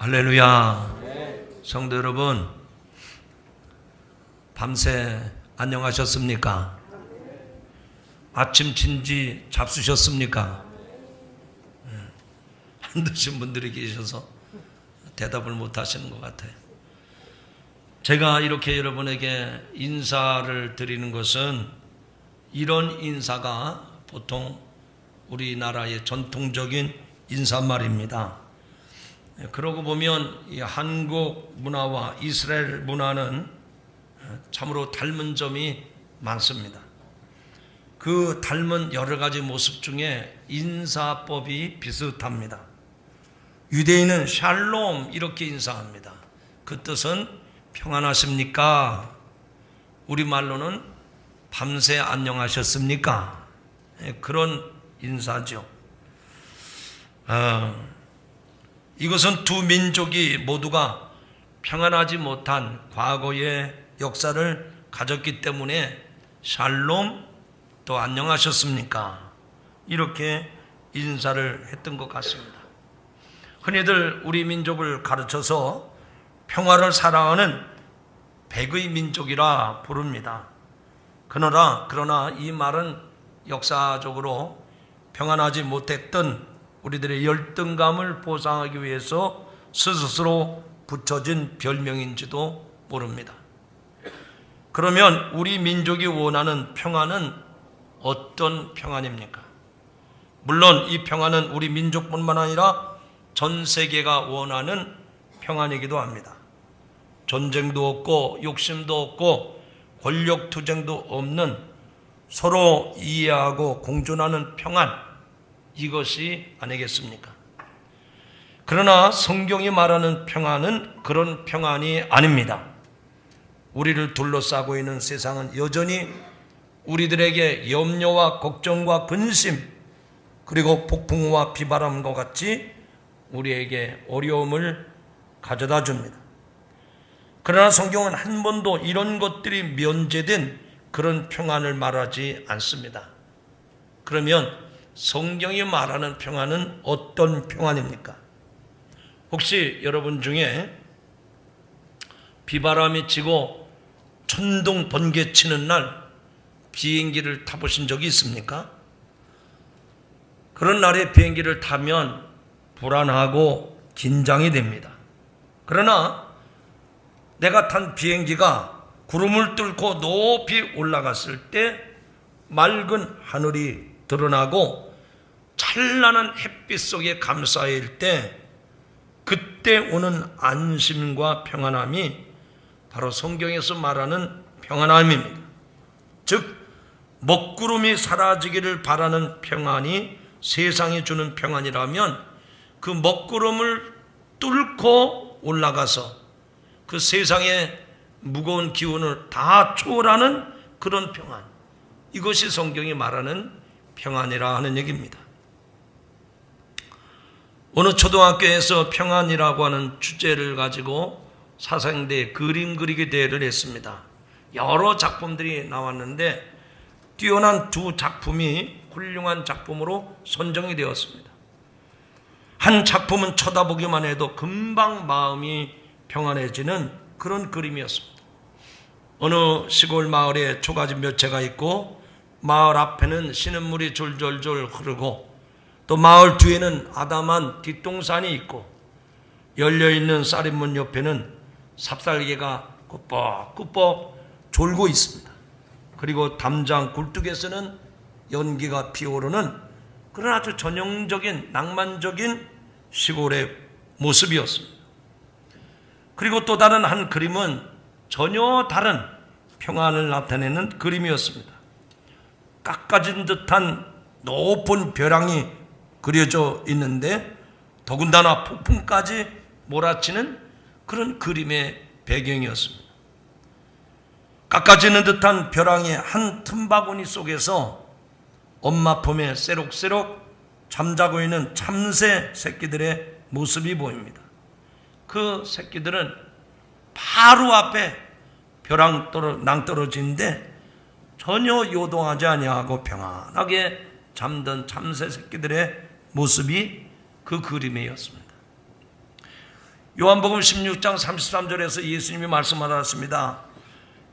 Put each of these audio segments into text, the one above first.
할렐루야. 성도 여러분, 밤새 안녕하셨습니까? 아침 진지 잡수셨습니까? 안 드신 분들이 계셔서 대답을 못 하시는 것 같아요. 제가 이렇게 여러분에게 인사를 드리는 것은 이런 인사가 보통 우리나라의 전통적인 인사말입니다. 그러고 보면 이 한국 문화와 이스라엘 문화는 참으로 닮은 점이 많습니다. 그 닮은 여러 가지 모습 중에 인사법이 비슷합니다. 유대인은 샬롬 이렇게 인사합니다. 그 뜻은 평안하십니까? 우리말로는 밤새 안녕하셨습니까? 그런 인사죠. 이것은 두 민족이 모두가 평안하지 못한 과거의 역사를 가졌기 때문에 샬롬 또 안녕하셨습니까? 이렇게 인사를 했던 것 같습니다. 흔히들 우리 민족을 가르쳐서 평화를 사랑하는 백의 민족이라 부릅니다. 그러나 이 말은 역사적으로 평안하지 못했던 우리들의 열등감을 보상하기 위해서 스스로 붙여진 별명인지도 모릅니다. 그러면 우리 민족이 원하는 평안은 어떤 평안입니까? 물론 이 평안은 우리 민족뿐만 아니라 전 세계가 원하는 평안이기도 합니다. 전쟁도 없고 욕심도 없고 권력투쟁도 없는 서로 이해하고 공존하는 평안, 이것이 아니겠습니까? 그러나 성경이 말하는 평안은 그런 평안이 아닙니다. 우리를 둘러싸고 있는 세상은 여전히 우리들에게 염려와 걱정과 근심, 그리고 폭풍과 비바람과 같이 우리에게 어려움을 가져다 줍니다. 그러나 성경은 한 번도 이런 것들이 면제된 그런 평안을 말하지 않습니다. 그러면 성경이 말하는 평안은 어떤 평안입니까? 혹시 여러분 중에 비바람이 치고 천둥 번개 치는 날 비행기를 타보신 적이 있습니까? 그런 날에 비행기를 타면 불안하고 긴장이 됩니다. 그러나 내가 탄 비행기가 구름을 뚫고 높이 올라갔을 때 맑은 하늘이 드러나고 찬란한 햇빛 속에 감싸일 때 그때 오는 안심과 평안함이 바로 성경에서 말하는 평안함입니다. 즉 먹구름이 사라지기를 바라는 평안이 세상이 주는 평안이라면 그 먹구름을 뚫고 올라가서 그 세상의 무거운 기운을 다 초월하는 그런 평안, 이것이 성경이 말하는 평안이라 하는 얘기입니다. 어느 초등학교에서 평안이라고 하는 주제를 가지고 사상대회 그림 그리기 대회를 했습니다. 여러 작품들이 나왔는데 뛰어난 두 작품이 훌륭한 작품으로 선정이 되었습니다. 한 작품은 쳐다보기만 해도 금방 마음이 평안해지는 그런 그림이었습니다. 어느 시골 마을에 초가집 몇 채가 있고 마을 앞에는 시냇물이 졸졸졸 흐르고 또 마을 뒤에는 아담한 뒷동산이 있고 열려있는 쌀인문 옆에는 삽살개가 꾸벅꾸벅 졸고 있습니다. 그리고 담장 굴뚝에서는 연기가 피어오르는 그런 아주 전형적인 낭만적인 시골의 모습이었습니다. 그리고 또 다른 한 그림은 전혀 다른 평안을 나타내는 그림이었습니다. 깎아진 듯한 높은 벼랑이 그려져 있는데 더군다나 폭풍까지 몰아치는 그런 그림의 배경이었습니다. 깎아지는 듯한 벼랑의 한 틈바구니 속에서 엄마 품에 새록새록 잠자고 있는 참새 새끼들의 모습이 보입니다. 그 새끼들은 바로 앞에 벼랑 낭떠러지인데 전혀 요동하지 아니하고 평안하게 잠든 참새 새끼들의 모습이 그 그림이었습니다. 요한복음 16장 33절에서 예수님이 말씀하셨습니다.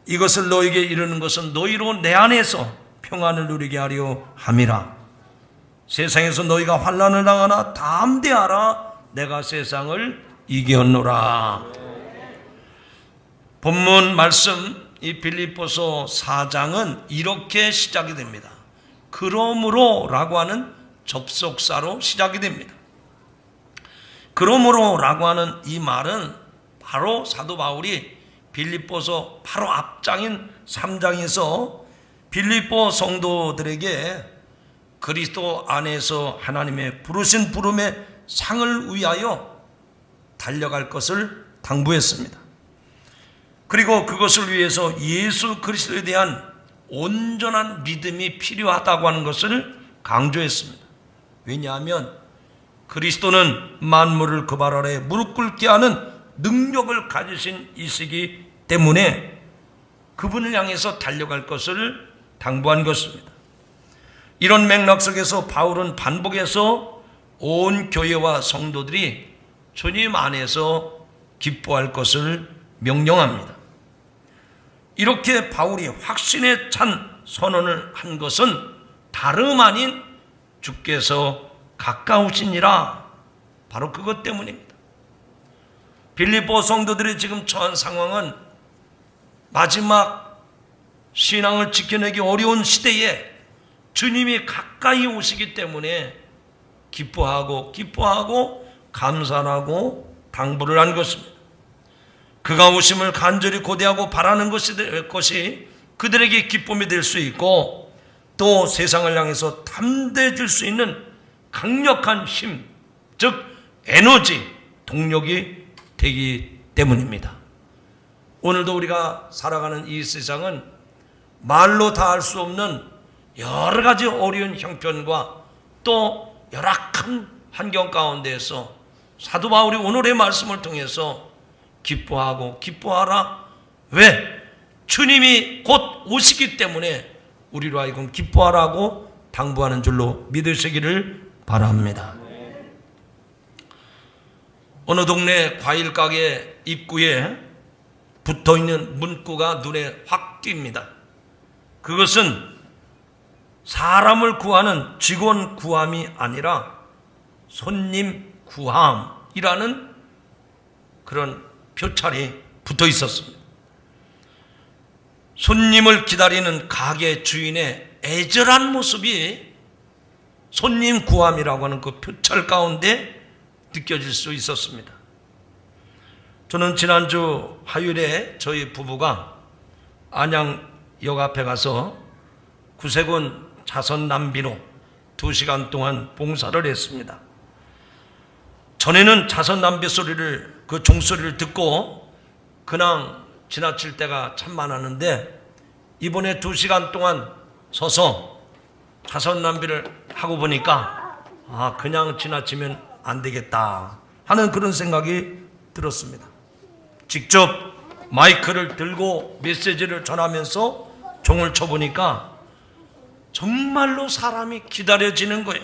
이것을 너에게 이르는 것은 너희로 내 안에서 평안을 누리게 하려 함이라. 세상에서 너희가 환난을 당하나 담대하라. 내가 세상을 이겼노라. 본문 말씀 이 빌립보서 4장은 이렇게 시작이 됩니다. 그러므로 라고 하는 접속사로 시작이 됩니다. 그러므로 라고 하는 이 말은 바로 사도 바울이 빌립보서 바로 앞장인 3장에서 빌립보 성도들에게 그리스도 안에서 하나님의 부르신 부름의 상을 위하여 달려갈 것을 당부했습니다. 그리고 그것을 위해서 예수 그리스도에 대한 온전한 믿음이 필요하다고 하는 것을 강조했습니다. 왜냐하면 그리스도는 만물을 그 발 아래 무릎 꿇게 하는 능력을 가지신 이시기 때문에 그분을 향해서 달려갈 것을 당부한 것입니다. 이런 맥락 속에서 바울은 반복해서 온 교회와 성도들이 주님 안에서 기뻐할 것을 명령합니다. 이렇게 바울이 확신에 찬 선언을 한 것은 다름 아닌 주께서 가까우시니라, 바로 그것 때문입니다. 빌립보 성도들이 지금 처한 상황은 마지막 신앙을 지켜내기 어려운 시대에 주님이 가까이 오시기 때문에 기뻐하고 감사하고 당부를 한 것입니다. 그가 오심을 간절히 고대하고 바라는 것이 그들에게 기쁨이 될 수 있고, 또 세상을 향해서 담대해질 수 있는 강력한 힘, 즉 에너지, 동력이 되기 때문입니다. 오늘도 우리가 살아가는 이 세상은 말로 다 할 수 없는 여러 가지 어려운 형편과 또 열악한 환경 가운데에서 사도 바울이 오늘의 말씀을 통해서 기뻐하라. 왜? 주님이 곧 오시기 때문에 우리로 하여금 기뻐하라고 당부하는 줄로 믿으시기를 바랍니다. 어느 동네 과일 가게 입구에 붙어있는 문구가 눈에 확 띕니다. 그것은 사람을 구하는 직원 구함이 아니라 손님 구함이라는 그런 표찰이 붙어 있었습니다. 손님을 기다리는 가게 주인의 애절한 모습이 손님 구함이라고 하는 그 표찰 가운데 느껴질 수 있었습니다. 저는 지난주 화요일에 저희 부부가 안양역 앞에 가서 구세군 자선 낭비로 2시간 동안 봉사를 했습니다. 전에는 자선 낭비 소리를, 그 종소리를 듣고 그냥 지나칠 때가 참 많았는데, 이번에 2시간 동안 서서 자선 낭비를 하고 보니까 그냥 지나치면 안 되겠다 하는 그런 생각이 들었습니다. 직접 마이크를 들고 메시지를 전하면서 종을 쳐보니까 정말로 사람이 기다려지는 거예요.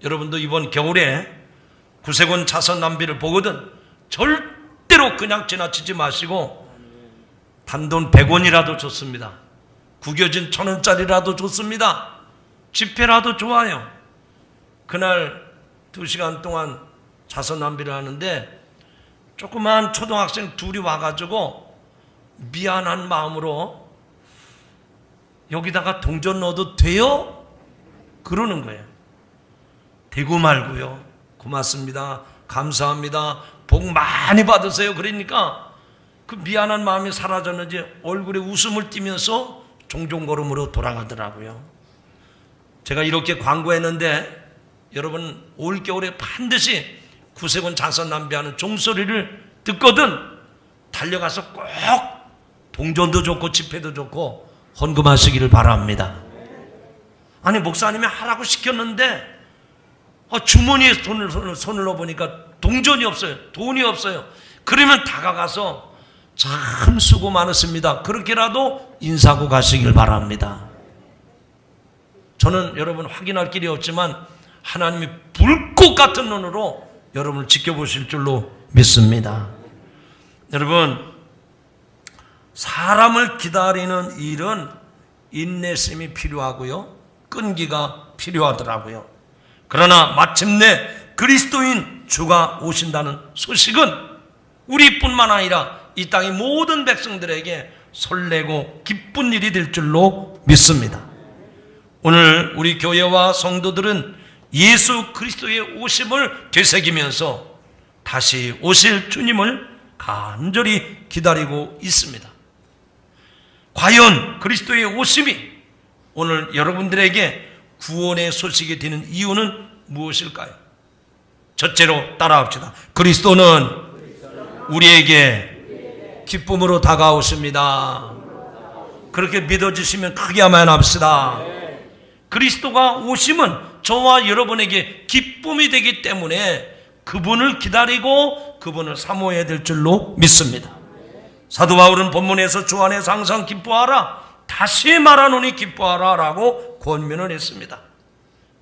여러분도 이번 겨울에 구세군 자선 낭비를 보거든 절대로 그냥 지나치지 마시고, 단돈 100원이라도 좋습니다. 구겨진 1,000원짜리라도 좋습니다. 지폐라도 좋아요. 그날 2시간 동안 자선 낭비를 하는데 조그만 초등학생 둘이 와가지고 미안한 마음으로 여기다가 동전 넣어도 돼요? 그러는 거예요. 되고 말고요. 고맙습니다. 감사합니다. 복 많이 받으세요. 그러니까 그 미안한 마음이 사라졌는지 얼굴에 웃음을 띠면서 종종걸음으로 돌아가더라고요. 제가 이렇게 광고했는데 여러분 올겨울에 반드시 구세군 자선 낭비하는 종소리를 듣거든 달려가서 꼭 동전도 좋고 지폐도 좋고 헌금하시기를 바랍니다. 아니, 목사님이 하라고 시켰는데 주머니에 손을 넣어보니까 동전이 없어요. 돈이 없어요. 그러면 다가가서 참 수고 많으십니다, 그렇게라도 인사하고 가시길 바랍니다. 저는 여러분 확인할 길이 없지만 하나님이 불꽃 같은 눈으로 여러분을 지켜보실 줄로 믿습니다. 여러분, 사람을 기다리는 일은 인내심이 필요하고요, 끈기가 필요하더라고요. 그러나 마침내 그리스도인 주가 오신다는 소식은 우리뿐만 아니라 이 땅의 모든 백성들에게 설레고 기쁜 일이 될 줄로 믿습니다. 오늘 우리 교회와 성도들은 예수 그리스도의 오심을 되새기면서 다시 오실 주님을 간절히 기다리고 있습니다. 과연 그리스도의 오심이 오늘 여러분들에게 구원의 소식이 되는 이유는 무엇일까요? 첫째로 따라합시다. 그리스도는 우리에게 기쁨으로 다가오십니다. 그렇게 믿어주시면 크게 아멘합시다. 그리스도가 오심은 저와 여러분에게 기쁨이 되기 때문에 그분을 기다리고 그분을 사모해야 될 줄로 믿습니다. 사도 바울은 본문에서 주 안에서 항상 기뻐하라, 다시 말하노니 기뻐하라 라고 권면을 했습니다.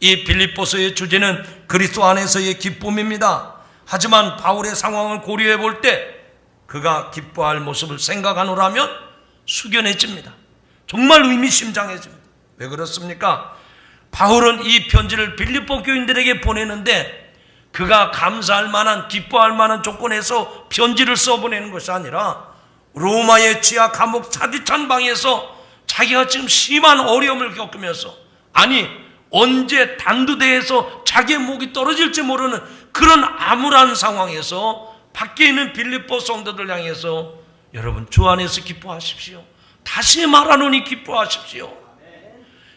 이 빌립보서의 주제는 그리스도 안에서의 기쁨입니다. 하지만 바울의 상황을 고려해 볼 때 그가 기뻐할 모습을 생각하노라면 숙연해집니다. 정말 의미심장해집니다. 왜 그렇습니까? 바울은 이 편지를 빌립보 교인들에게 보내는데 그가 감사할 만한, 기뻐할 만한 조건에서 편지를 써보내는 것이 아니라 로마의 지하 감옥 차디찬 방에서 자기가 지금 심한 어려움을 겪으면서, 아니 언제 단두대에서 자기의 목이 떨어질지 모르는 그런 암울한 상황에서 밖에 있는 빌립보 성도들 향해서 여러분 주 안에서 기뻐하십시오, 다시 말하노니 기뻐하십시오.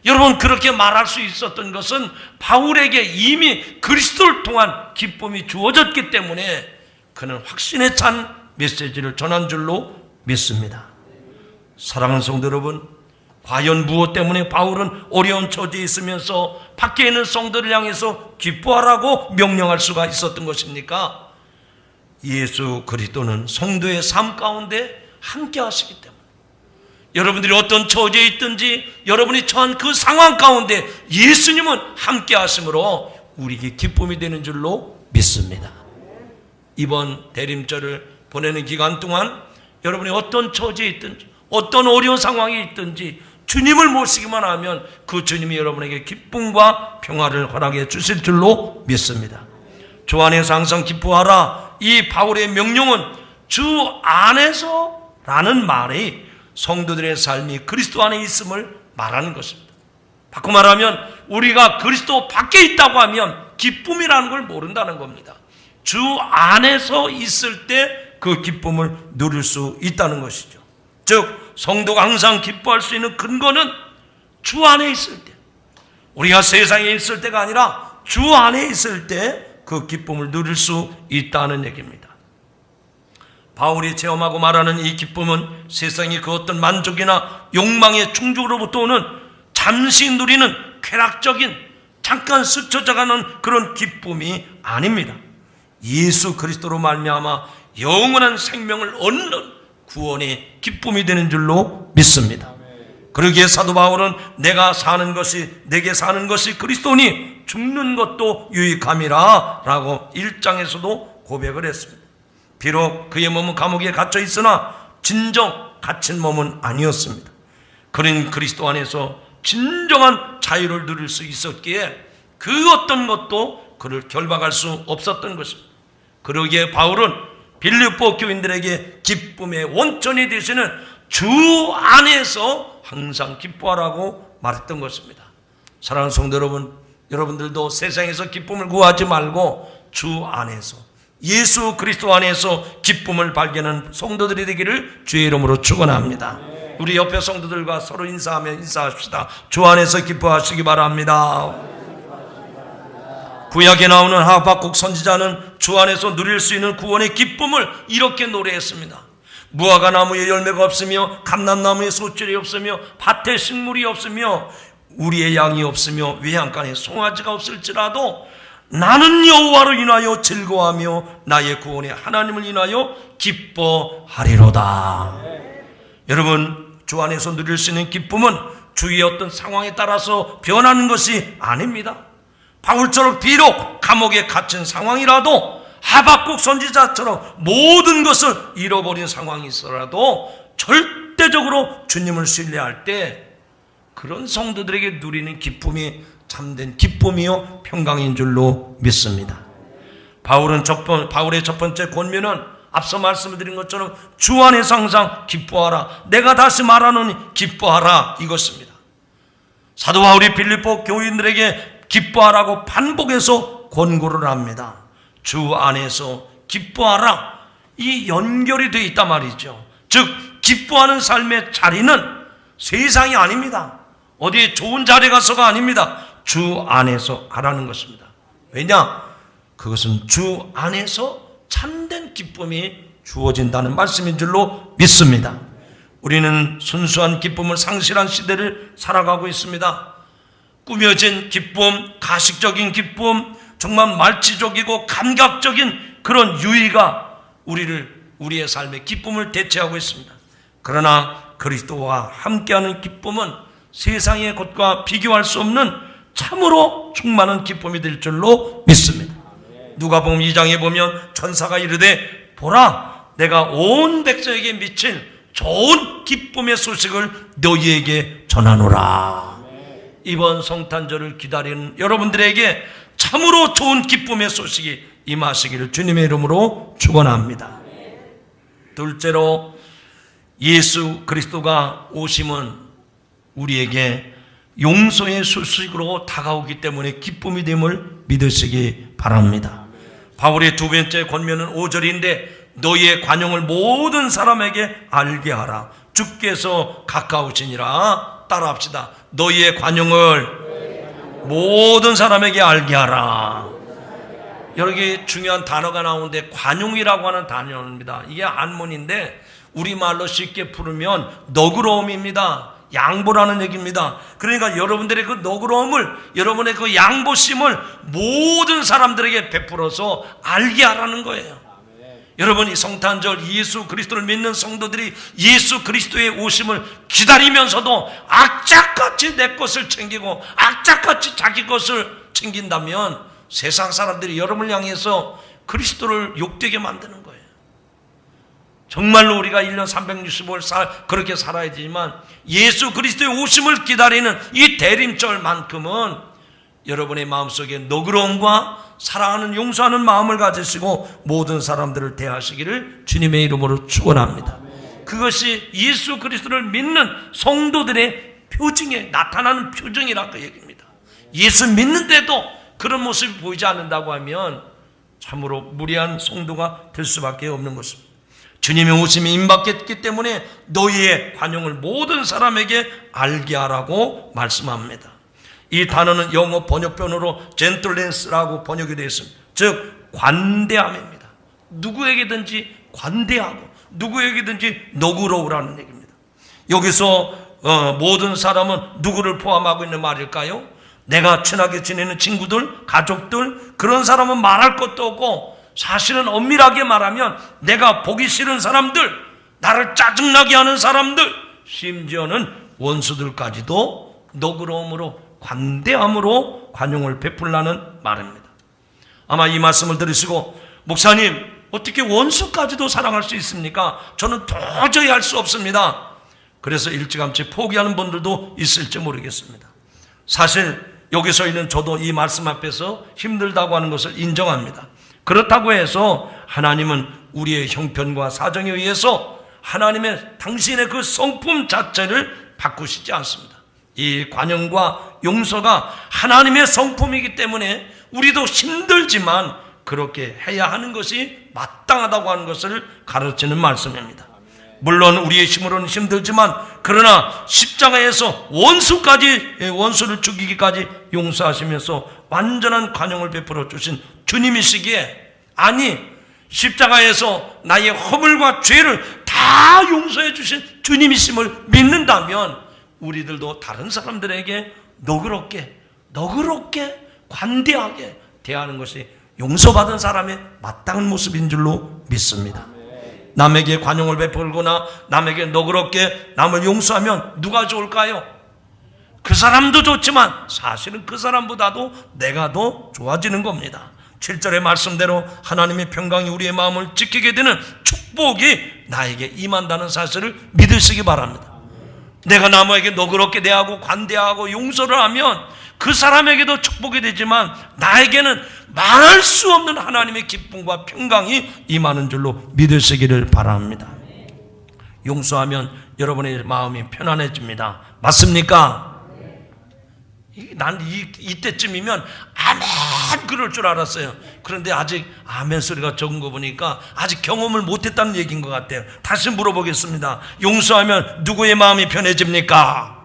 여러분, 그렇게 말할 수 있었던 것은 바울에게 이미 그리스도를 통한 기쁨이 주어졌기 때문에 그는 확신에 찬 메시지를 전한 줄로 믿습니다. 사랑하는 성도 여러분, 과연 무엇 때문에 바울은 어려운 처지에 있으면서 밖에 있는 성도를 향해서 기뻐하라고 명령할 수가 있었던 것입니까? 예수 그리스도는 성도의 삶 가운데 함께 하시기 때문에, 여러분들이 어떤 처지에 있든지 여러분이 처한 그 상황 가운데 예수님은 함께 하심으로 우리에게 기쁨이 되는 줄로 믿습니다. 이번 대림절을 보내는 기간 동안 여러분이 어떤 처지에 있든지 어떤 어려운 상황이 있든지 주님을 모시기만 하면 그 주님이 여러분에게 기쁨과 평화를 허락해 주실 줄로 믿습니다. 주 안에서 항상 기뻐하라, 이 바울의 명령은 주 안에서 라는 말이 성도들의 삶이 그리스도 안에 있음을 말하는 것입니다. 바꿔 말하면 우리가 그리스도 밖에 있다고 하면 기쁨이라는 걸 모른다는 겁니다. 주 안에서 있을 때 그 기쁨을 누릴 수 있다는 것이죠. 즉 성도가 항상 기뻐할 수 있는 근거는 주 안에 있을 때, 우리가 세상에 있을 때가 아니라 주 안에 있을 때 그 기쁨을 누릴 수 있다는 얘기입니다. 바울이 체험하고 말하는 이 기쁨은 세상의 그 어떤 만족이나 욕망의 충족으로부터 오는 잠시 누리는 쾌락적인, 잠깐 스쳐져가는 그런 기쁨이 아닙니다. 예수 그리스도로 말미암아 영원한 생명을 얻는 구원의 기쁨이 되는 줄로 믿습니다. 그러기에 사도 바울은 내가 사는 것이, 내게 사는 것이 그리스도니 죽는 것도 유익함이라 라고 1장에서도 고백을 했습니다. 비록 그의 몸은 감옥에 갇혀 있으나 진정 갇힌 몸은 아니었습니다. 그는 그리스도 안에서 진정한 자유를 누릴 수 있었기에 그 어떤 것도 그를 결박할 수 없었던 것입니다. 그러기에 바울은 빌립보 교인들에게 기쁨의 원천이 되시는 주 안에서 항상 기뻐하라고 말했던 것입니다. 사랑하는 성도 여러분, 여러분들도 세상에서 기쁨을 구하지 말고 주 안에서, 예수 그리스도 안에서 기쁨을 발견하는 성도들이 되기를 주의 이름으로 축원합니다. 우리 옆에 성도들과 서로 인사하며 인사합시다. 주 안에서 기뻐하시기 바랍니다. 구약에 나오는 하박국 선지자는 주 안에서 누릴 수 있는 구원의 기쁨을 이렇게 노래했습니다. 무화과 나무에 열매가 없으며 감람나무에 소출이 없으며 밭에 식물이 없으며 우리의 양이 없으며 외양간에 송아지가 없을지라도 나는 여호와로 인하여 즐거워하며 나의 구원의 하나님을 인하여 기뻐하리로다. 여러분, 주 안에서 누릴 수 있는 기쁨은 주위의 어떤 상황에 따라서 변하는 것이 아닙니다. 바울처럼 비록 감옥에 갇힌 상황이라도 하박국 선지자처럼 모든 것을 잃어버린 상황이 있어라도 절대적으로 주님을 신뢰할 때 그런 성도들에게 누리는 기쁨이 참된 기쁨이요 평강인 줄로 믿습니다. 바울의 첫 번째 권면은 앞서 말씀드린 것처럼 주 안에서 항상 기뻐하라. 내가 다시 말하노니 기뻐하라 이것입니다. 사도 바울이 빌립보 교인들에게 기뻐하라고 반복해서 권고를 합니다. 주 안에서 기뻐하라. 이 연결이 되어 있단 말이죠. 즉 기뻐하는 삶의 자리는 세상이 아닙니다. 어디 좋은 자리에 가서가 아닙니다. 주 안에서 하라는 것입니다. 왜냐? 그것은 주 안에서 참된 기쁨이 주어진다는 말씀인 줄로 믿습니다. 우리는 순수한 기쁨을 상실한 시대를 살아가고 있습니다. 꾸며진 기쁨, 가식적인 기쁨, 정말 말치적이고 감각적인 그런 유의가 우리의 삶의 기쁨을 대체하고 있습니다. 그러나 그리스도와 함께하는 기쁨은 세상의 것과 비교할 수 없는 참으로 충만한 기쁨이 될 줄로 믿습니다. 누가복음 2장에 보면 천사가 이르되 보라 내가 온 백성에게 미친 좋은 기쁨의 소식을 너희에게 전하노라. 이번 성탄절을 기다리는 여러분들에게 참으로 좋은 기쁨의 소식이 임하시기를 주님의 이름으로 축원합니다. 둘째로 예수 그리스도가 오심은 우리에게 용서의 소식으로 다가오기 때문에 기쁨이 됨을 믿으시기 바랍니다. 바울의 두 번째 권면은 5절인데 너희의 관용을 모든 사람에게 알게 하라. 주께서 가까우시니라. 따라합시다. 너희의 관용을 모든 사람에게 알게 하라. 여기 중요한 단어가 나오는데 관용이라고 하는 단어입니다. 이게 한문인데 우리말로 쉽게 부르면 너그러움입니다. 양보라는 얘기입니다. 그러니까 여러분들의 그 너그러움을, 여러분의 그 양보심을 모든 사람들에게 베풀어서 알게 하라는 거예요. 여러분, 이 성탄절 예수 그리스도를 믿는 성도들이 예수 그리스도의 오심을 기다리면서도 악착같이 내 것을 챙기고 악착같이 자기 것을 챙긴다면 세상 사람들이 여러분을 향해서 그리스도를 욕되게 만드는 거예요. 정말로 우리가 1년 365일 그렇게 살아야 되지만 예수 그리스도의 오심을 기다리는 이 대림절만큼은 여러분의 마음속에 너그러움과 사랑하는 용서하는 마음을 가지시고 모든 사람들을 대하시기를 주님의 이름으로 축원합니다. 그것이 예수 그리스도를 믿는 성도들의 표징에 나타나는 표징이라 그 얘기입니다. 예수 믿는데도 그런 모습이 보이지 않는다고 하면 참으로 무례한 성도가 될 수밖에 없는 것입니다. 주님의 오심이 임박했기 때문에 너희의 관용을 모든 사람에게 알게 하라고 말씀합니다. 이 단어는 영어 번역본으로 젠틀랜스라고 번역이 되어 있습니다. 즉 관대함입니다. 누구에게든지 관대하고 누구에게든지 너그러우라는 얘기입니다. 여기서 모든 사람은 누구를 포함하고 있는 말일까요? 내가 친하게 지내는 친구들, 가족들, 그런 사람은 말할 것도 없고 사실은 엄밀하게 말하면 내가 보기 싫은 사람들, 나를 짜증나게 하는 사람들, 심지어는 원수들까지도 너그러움으로 관대함으로 관용을 베풀라는 말입니다. 아마 이 말씀을 들으시고 목사님 어떻게 원수까지도 사랑할 수 있습니까? 저는 도저히 할 수 없습니다. 그래서 일찌감치 포기하는 분들도 있을지 모르겠습니다. 사실 여기 서 있는 저도 이 말씀 앞에서 힘들다고 하는 것을 인정합니다. 그렇다고 해서 하나님은 우리의 형편과 사정에 의해서 당신의 그 성품 자체를 바꾸시지 않습니다. 이 관용과 용서가 하나님의 성품이기 때문에 우리도 힘들지만 그렇게 해야 하는 것이 마땅하다고 하는 것을 가르치는 말씀입니다. 물론 우리의 힘으로는 힘들지만 그러나 십자가에서 원수를 죽이기까지 용서하시면서 완전한 관용을 베풀어 주신 주님이시기에, 아니 십자가에서 나의 허물과 죄를 다 용서해 주신 주님이심을 믿는다면 우리들도 다른 사람들에게 너그럽게 관대하게 대하는 것이 용서받은 사람의 마땅한 모습인 줄로 믿습니다. 남에게 관용을 베풀거나 남에게 너그럽게 남을 용서하면 누가 좋을까요? 그 사람도 좋지만 사실은 그 사람보다도 내가 더 좋아지는 겁니다. 7절의 말씀대로 하나님의 평강이 우리의 마음을 지키게 되는 축복이 나에게 임한다는 사실을 믿으시기 바랍니다. 내가 남에게 너그럽게 대하고 관대하고 용서를 하면 그 사람에게도 축복이 되지만 나에게는 말할 수 없는 하나님의 기쁨과 평강이 임하는 줄로 믿으시기를 바랍니다. 용서하면 여러분의 마음이 편안해집니다. 맞습니까? 난 이때쯤이면 아멘 그럴 줄 알았어요. 그런데 아직 아멘 소리가 적은 거 보니까 아직 경험을 못했다는 얘기인 것 같아요. 다시 물어보겠습니다. 용서하면 누구의 마음이 편해집니까?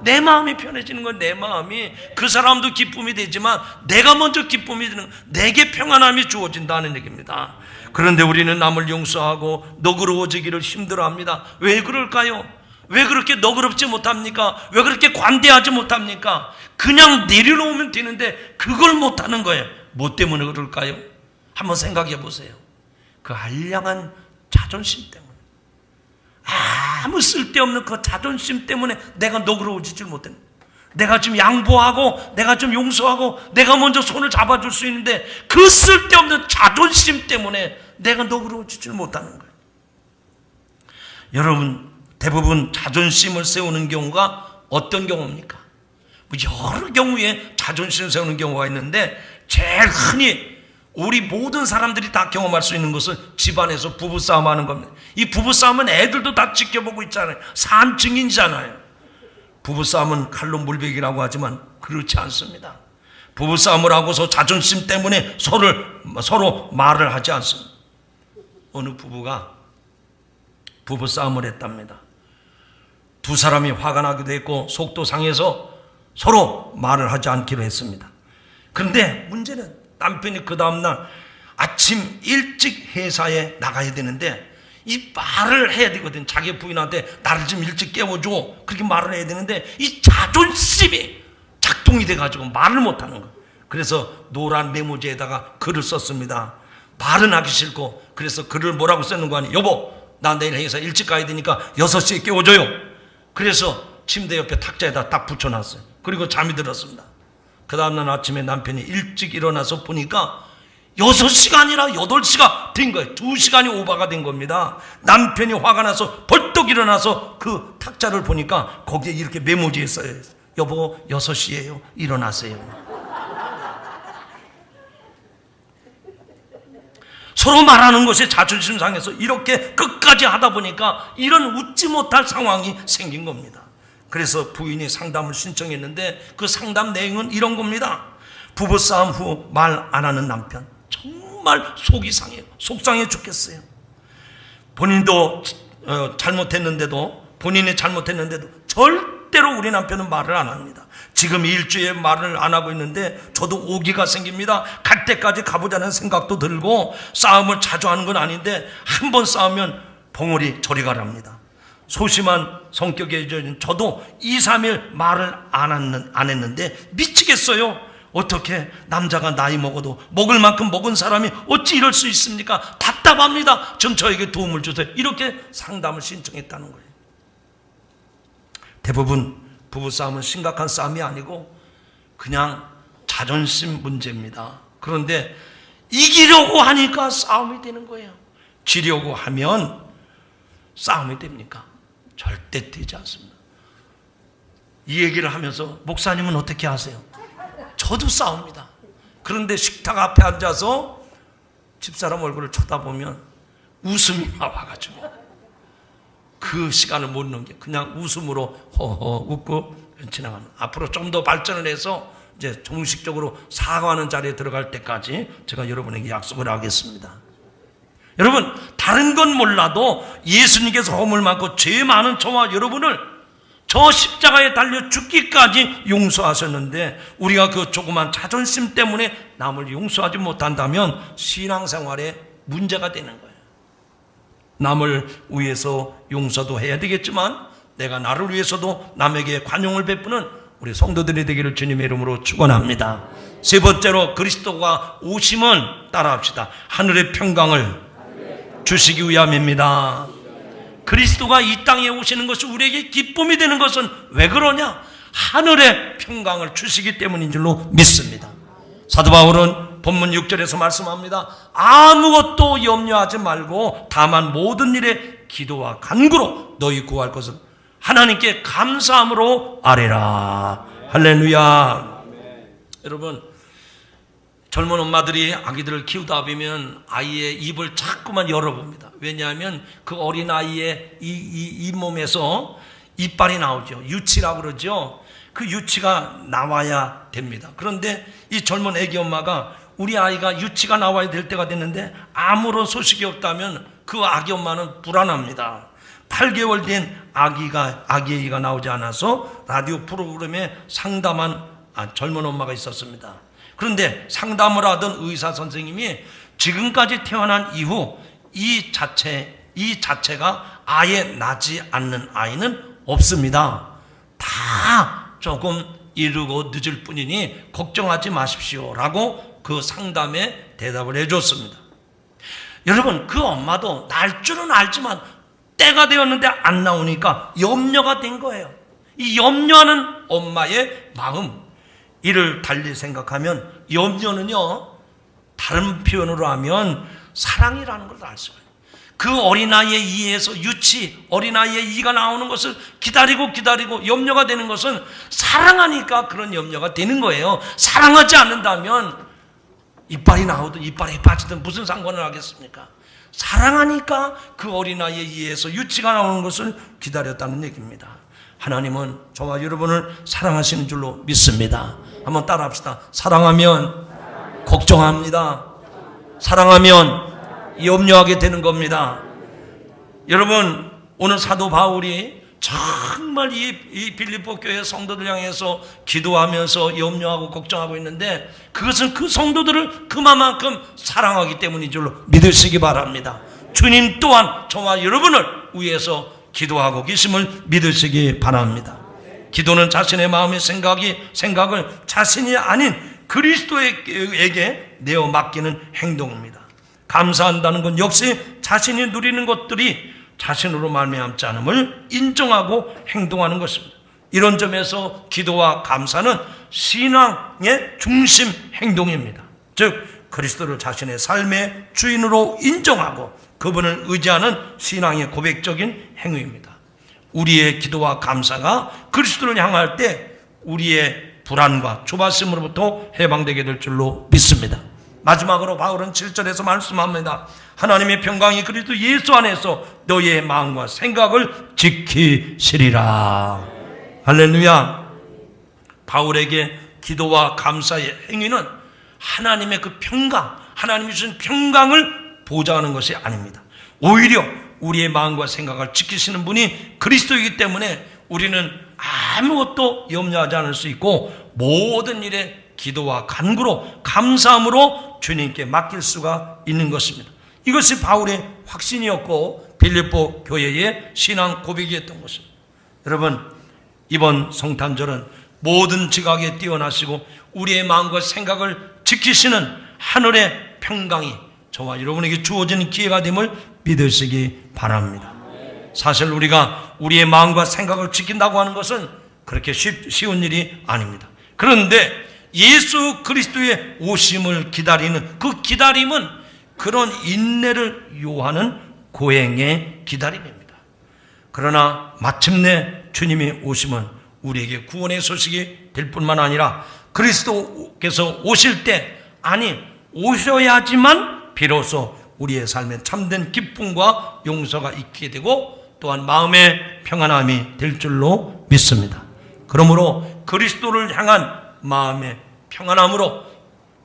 내 마음이 편해지는 건 내 마음이, 그 사람도 기쁨이 되지만 내가 먼저 기쁨이 되는, 내게 평안함이 주어진다는 얘기입니다. 그런데 우리는 남을 용서하고 너그러워지기를 힘들어합니다. 왜 그럴까요? 왜 그렇게 너그럽지 못합니까? 왜 그렇게 관대하지 못합니까? 그냥 내려놓으면 되는데 그걸 못하는 거예요. 뭐 때문에 그럴까요? 한번 생각해 보세요. 그 한량한 자존심 때문에, 아무 쓸데없는 그 자존심 때문에 내가 너그러워지질 못하는, 내가 좀 양보하고 내가 좀 용서하고 내가 먼저 손을 잡아줄 수 있는데 그 쓸데없는 자존심 때문에 내가 너그러워지질 못하는 거예요. 여러분, 대부분 자존심을 세우는 경우가 어떤 경우입니까? 여러 경우에 자존심을 세우는 경우가 있는데 제일 흔히 우리 모든 사람들이 다 경험할 수 있는 것은 집안에서 부부싸움 하는 겁니다. 이 부부싸움은 애들도 다 지켜보고 있잖아요. 산 증인이잖아요. 부부싸움은 칼로 물베기라고 하지만 그렇지 않습니다. 부부싸움을 하고서 자존심 때문에 서로 말을 하지 않습니다. 어느 부부가 부부싸움을 했답니다. 두 사람이 화가 나기도 했고 속도 상해서 서로 말을 하지 않기로 했습니다. 그런데 문제는 남편이 그 다음날 아침 일찍 회사에 나가야 되는데 이 말을 해야 되거든. 자기 부인한테 나를 좀 일찍 깨워줘, 그렇게 말을 해야 되는데 이 자존심이 작동이 돼가지고 말을 못하는 거예요. 그래서 노란 메모지에다가 글을 썼습니다. 말은 하기 싫고, 그래서 글을 뭐라고 썼는 거 아니에요? 여보, 나 내일 회사 일찍 가야 되니까 6시에 깨워줘요. 그래서 침대 옆에 탁자에다 딱 붙여놨어요. 그리고 잠이 들었습니다. 그 다음날 아침에 남편이 일찍 일어나서 보니까 6시가 아니라 8시가 된 거예요. 2시간이 오버가 된 겁니다. 남편이 화가 나서 벌떡 일어나서 그 탁자를 보니까 거기에 이렇게 메모지에 써요. 여보, 6시예요. 일어나세요. 서로 말하는 것에 자존심 상해서 이렇게 끝까지 하다 보니까 이런 웃지 못할 상황이 생긴 겁니다. 그래서 부인이 상담을 신청했는데 그 상담 내용은 이런 겁니다. 부부싸움 후 말 안 하는 남편, 정말 속이 상해요. 속상해 죽겠어요. 본인이 잘못했는데도 절대로 우리 남편은 말을 안 합니다. 지금 일주일에 말을 안 하고 있는데 저도 오기가 생깁니다. 갈 때까지 가보자는 생각도 들고, 싸움을 자주 하는 건 아닌데 한 번 싸우면 봉우리 저리 가랍니다. 소심한 성격의 저도 2, 3일 말을 안 했는데 미치겠어요. 어떻게 남자가 나이 먹어도 먹을 만큼 먹은 사람이 어찌 이럴 수 있습니까? 답답합니다. 좀 저에게 도움을 주세요. 이렇게 상담을 신청했다는 거예요. 대부분 부부싸움은 심각한 싸움이 아니고 그냥 자존심 문제입니다. 그런데 이기려고 하니까 싸움이 되는 거예요. 지려고 하면 싸움이 됩니까? 절대 되지 않습니다. 이 얘기를 하면서 목사님은 어떻게 하세요? 저도 싸웁니다. 그런데 식탁 앞에 앉아서 집사람 얼굴을 쳐다보면 웃음이 나와가지고 그 시간을 못 넘겨 그냥 웃음으로 허허 웃고 지나갑니다. 앞으로 좀 더 발전을 해서 이제 정식적으로 사과하는 자리에 들어갈 때까지 제가 여러분에게 약속을 하겠습니다. 여러분, 다른 건 몰라도 예수님께서 허물 많고 죄 많은 저와 여러분을 저 십자가에 달려 죽기까지 용서하셨는데 우리가 그 조그만 자존심 때문에 남을 용서하지 못한다면 신앙생활에 문제가 되는 거예요. 남을 위해서 용서도 해야 되겠지만 내가 나를 위해서도 남에게 관용을 베푸는 우리 성도들이 되기를 주님의 이름으로 축원합니다. 세 번째로 그리스도가 오심은 따라합시다. 하늘의 평강을 주시기 위함입니다. 그리스도가 이 땅에 오시는 것이 우리에게 기쁨이 되는 것은 왜 그러냐? 하늘의 평강을 주시기 때문인 줄로 믿습니다. 사도 바울은 본문 6절에서 말씀합니다. 아무것도 염려하지 말고 다만 모든 일에 기도와 간구로 너희 구할 것을 하나님께 감사함으로 아뢰라. 할렐루야. 여러분, 젊은 엄마들이 아기들을 키우다 보면 아이의 입을 자꾸만 열어봅니다. 왜냐하면 그 어린 아이의 이 몸에서 이빨이 나오죠. 유치라고 그러죠. 그 유치가 나와야 됩니다. 그런데 이 젊은 애기 엄마가 우리 아이가 유치가 나와야 될 때가 됐는데 아무런 소식이 없다면 그 아기 엄마는 불안합니다. 8개월 된 아기가 나오지 않아서 라디오 프로그램에 상담한 젊은 엄마가 있었습니다. 그런데 상담을 하던 의사 선생님이 지금까지 태어난 이후 이 자체가 아예 나지 않는 아이는 없습니다. 다 조금 이르고 늦을 뿐이니 걱정하지 마십시오 라고 그 상담에 대답을 해줬습니다. 여러분, 그 엄마도 날 줄은 알지만 때가 되었는데 안 나오니까 염려가 된 거예요. 이 염려하는 엄마의 마음, 이를 달리 생각하면 염려는요, 다른 표현으로 하면 사랑이라는 걸 알 수가 있어요. 그 어린아이의 이에서 어린아이의 이가 나오는 것을 기다리고 염려가 되는 것은 사랑하니까 그런 염려가 되는 거예요. 사랑하지 않는다면 이빨이 나오든 이빨에 빠지든 무슨 상관을 하겠습니까? 사랑하니까 그 어린아이의 이에서 유치가 나오는 것을 기다렸다는 얘기입니다. 하나님은 저와 여러분을 사랑하시는 줄로 믿습니다. 한번 따라합시다. 사랑하면 걱정합니다. 사랑하면 염려하게 되는 겁니다. 여러분, 오늘 사도 바울이 정말 이 빌립보 교회 성도들 향해서 기도하면서 염려하고 걱정하고 있는데 그것은 그 성도들을 그만큼 사랑하기 때문인 줄로 믿으시기 바랍니다. 주님 또한 저와 여러분을 위해서 기도하고 계심을 믿으시기 바랍니다. 기도는 자신의 마음의 생각을 자신이 아닌 그리스도에게 내어 맡기는 행동입니다. 감사한다는 건 역시 자신이 누리는 것들이 자신으로 말미암지 않음을 인정하고 행동하는 것입니다. 이런 점에서 기도와 감사는 신앙의 중심 행동입니다. 즉 그리스도를 자신의 삶의 주인으로 인정하고 그분을 의지하는 신앙의 고백적인 행위입니다. 우리의 기도와 감사가 그리스도를 향할 때 우리의 불안과 조바심으로부터 해방되게 될 줄로 믿습니다. 마지막으로 바울은 7절에서 말씀합니다. 하나님의 평강이 그리스도 예수 안에서 너희의 마음과 생각을 지키시리라. 할렐루야. 바울에게 기도와 감사의 행위는 하나님의 그 평강, 하나님이 주신 평강을 보장하는 것이 아닙니다. 오히려 우리의 마음과 생각을 지키시는 분이 그리스도이기 때문에 우리는 아무것도 염려하지 않을 수 있고 모든 일에 기도와 간구로 감사함으로 주님께 맡길 수가 있는 것입니다. 이것이 바울의 확신이었고 빌립보 교회의 신앙 고백이었던 것입니다. 여러분, 이번 성탄절은 모든 지각에 뛰어나시고 우리의 마음과 생각을 지키시는 하늘의 평강이 저와 여러분에게 주어지는 기회가 됨을 믿으시기 바랍니다. 사실 우리가 우리의 마음과 생각을 지킨다고 하는 것은 그렇게 쉬운 일이 아닙니다. 그런데 예수 그리스도의 오심을 기다리는 그 기다림은 그런 인내를 요하는 고행의 기다림입니다. 그러나 마침내 주님의 오심은 우리에게 구원의 소식이 될 뿐만 아니라 그리스도께서 오실 때, 아니 오셔야지만 비로소 우리의 삶에 참된 기쁨과 용서가 있게 되고 또한 마음의 평안함이 될 줄로 믿습니다. 그러므로 그리스도를 향한 마음의 평안함으로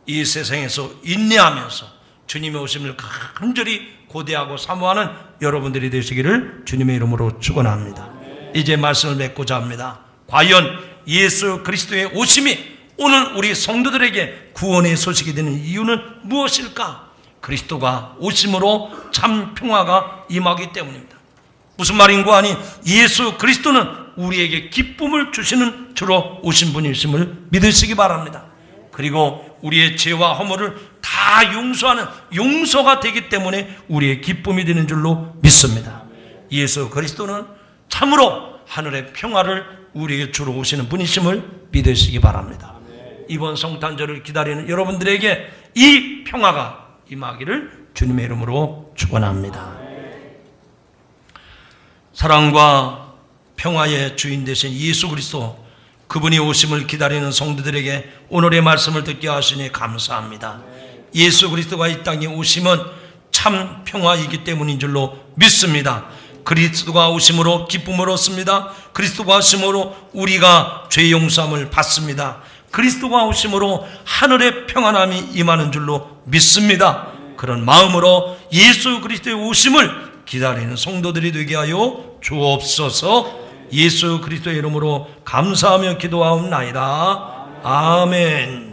이 세상에서 인내하면서 주님의 오심을 간절히 고대하고 사모하는 여러분들이 되시기를 주님의 이름으로 축원합니다. 이제 말씀을 맺고자 합니다. 과연 예수 그리스도의 오심이 오늘 우리 성도들에게 구원의 소식이 되는 이유는 무엇일까? 그리스도가 오심으로 참 평화가 임하기 때문입니다. 무슨 말인고 하니 예수 그리스도는 우리에게 기쁨을 주시는 주로 오신 분이심을 믿으시기 바랍니다. 그리고 우리의 죄와 허물을 다 용서하는 용서가 되기 때문에 우리의 기쁨이 되는 줄로 믿습니다. 예수 그리스도는 참으로 하늘의 평화를 우리에게 주러 오시는 분이심을 믿으시기 바랍니다. 이번 성탄절을 기다리는 여러분들에게 이 평화가 임하기를 주님의 이름으로 축원합니다. 사랑과 평화의 주인 되신 예수 그리스도, 그분이 오심을 기다리는 성도들에게 오늘의 말씀을 듣게 하시니 감사합니다. 예수 그리스도가 이 땅에 오심은 참 평화이기 때문인 줄로 믿습니다. 그리스도가 오심으로 기쁨을 얻습니다. 그리스도가 오심으로 우리가 죄 용서함을 받습니다. 그리스도가 오심으로 하늘의 평안함이 임하는 줄로 믿습니다. 그런 마음으로 예수 그리스도의 오심을 기다리는 성도들이 되게 하여 주옵소서. 예수 그리스도의 이름으로 감사하며 기도하옵나이다. 아멘.